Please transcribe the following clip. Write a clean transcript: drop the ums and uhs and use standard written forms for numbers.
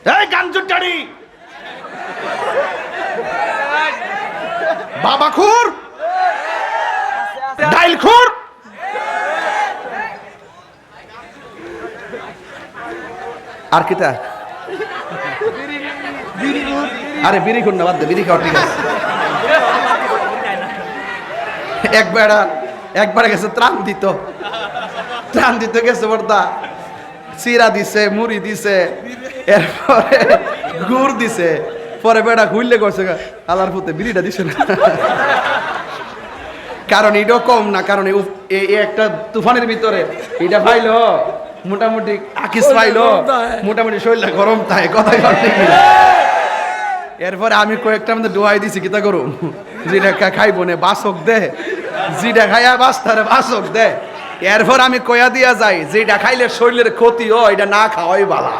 এই গাঞ্জুটাড়ি বাবা খুর ডাইল খুর আর কিতা আরে বিড়ি খুন না বাদ দে বিড়ি খাওয়া ঠিক আছে একবারে গেছে ত্রাণ দিতে গেছে বর্দা চিরা দিছে মুড়ি দিছে এরপরে গুড় দিছে পরে বেড়া ঘুরলে গেছে আলার পুতে বিড়িটা দিছে না কারণ এটাও কম না কারণ এই একটা তুফানের ভিতরে এটা পাইলো মোটামুটি আকিস পাইলো মোটামুটি শরীরটা গরম থাকে কথা এরপরে আমি কয়েকটা মধ্যে ডোয়াই দিছি কিতা করুম যেটা খাইব না বাসক দে যেটা খাইয়া বাস্তারে বাসক দে এরপর আমি কয়া দিয়া যাই যেটা খাইলে শরীরের ক্ষতি হয় এটা না খাওয়াই বালা